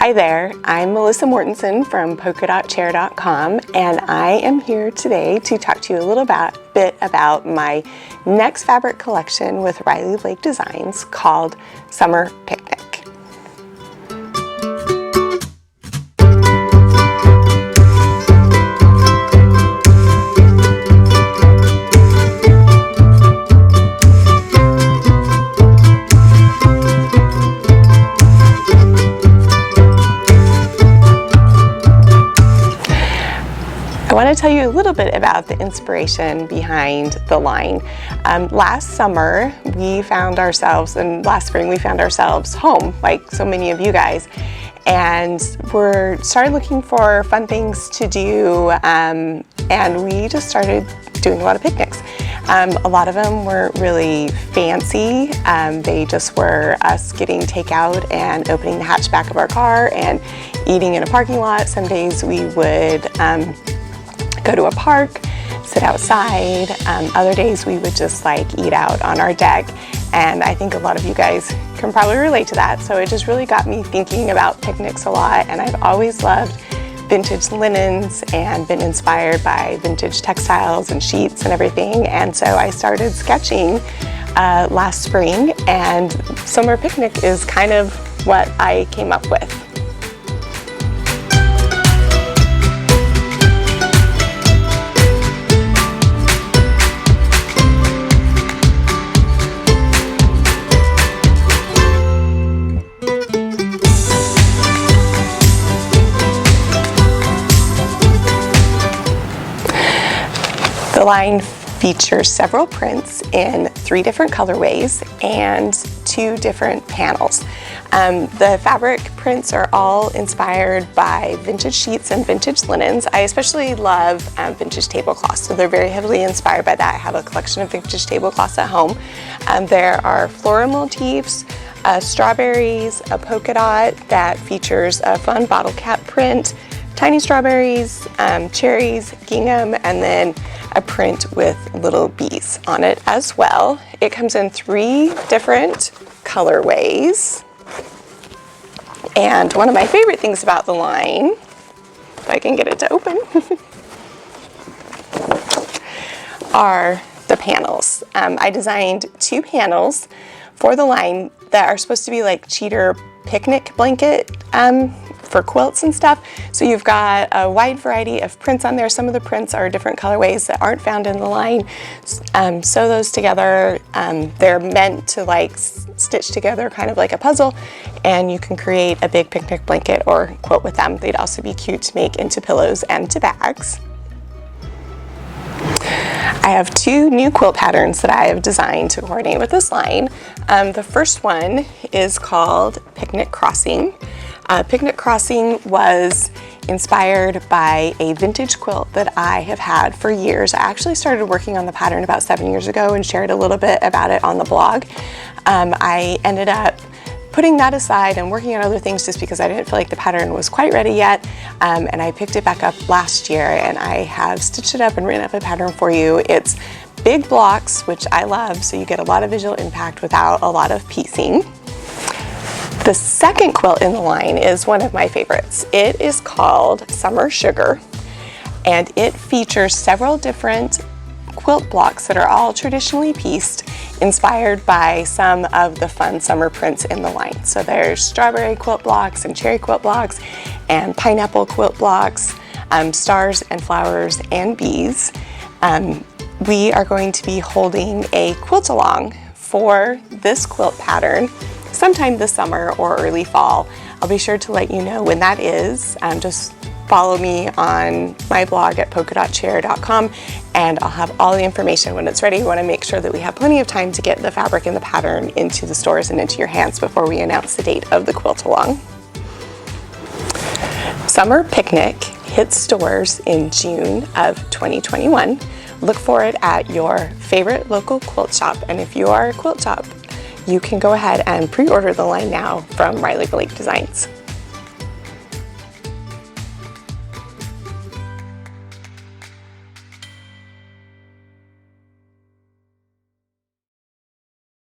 Hi there, I'm Melissa Mortenson from polkadotchair.com, and I am here today to talk to you a little bit about my next fabric collection with Riley Blake Designs called Summer Picnic. I want to tell you a little bit about the inspiration behind the line. Last summer we found ourselves, and last spring we found ourselves home, like so many of you guys, and started looking for fun things to do, and we just started doing a lot of picnics. A lot of them weren't really fancy. They just were us getting takeout and opening the hatchback of our car and eating in a parking lot. Some days we would go to a park, sit outside. Other days we would just eat out on our deck, and I think a lot of you guys can probably relate to that. So it just really got me thinking about picnics a lot, and I've always loved vintage linens and been inspired by vintage textiles and sheets and everything, and so I started sketching last spring, and Summer Picnic is kind of what I came up with. The line features several prints in 3 different colorways and 2 different panels. The fabric prints are all inspired by vintage sheets and vintage linens. I especially love vintage tablecloths, so they're very heavily inspired by that. I have a collection of vintage tablecloths at home. There are floral motifs, strawberries, a polka dot that features a fun bottle cap print, tiny strawberries, cherries, gingham, and then a print with little bees on it as well. It comes in 3 different colorways. And one of my favorite things about the line, if I can get it to open, are the panels. I designed 2 panels for the line that are supposed to be like cheater picnic blanket for quilts and stuff. So you've got a wide variety of prints on there. Some of the prints are different colorways that aren't found in the line. Sew those together. They're meant to stitch together kind of like a puzzle, and you can create a big picnic blanket or quilt with them. They'd also be cute to make into pillows and to bags. I have 2 new quilt patterns that I have designed to coordinate with this line. The first one is called Picnic Crossing. Picnic Crossing was inspired by a vintage quilt that I have had for years. I actually started working on the pattern about 7 years ago and shared a little bit about it on the blog. I ended up putting that aside and working on other things just because I didn't feel like the pattern was quite ready yet, and I picked it back up last year, and I have stitched it up and written up a pattern for you. It's big blocks, which I love, so you get a lot of visual impact without a lot of piecing. The second quilt in the line is one of my favorites. It is called Summer Sugar, and it features several different quilt blocks that are all traditionally pieced, inspired by some of the fun summer prints in the line. So there's strawberry quilt blocks and cherry quilt blocks and pineapple quilt blocks, stars and flowers and bees. We are going to be holding a quilt along for this quilt pattern sometime this summer or early fall. I'll be sure to let you know when that is. Just follow me on my blog at polkadotchair.com, and I'll have all the information when it's ready. We want to make sure that we have plenty of time to get the fabric and the pattern into the stores and into your hands before we announce the date of the quilt along. Summer Picnic hits stores in June of 2021. Look for it at your favorite local quilt shop, and if you are a quilt shop, you can go ahead and pre-order the line now from Riley Blake Designs.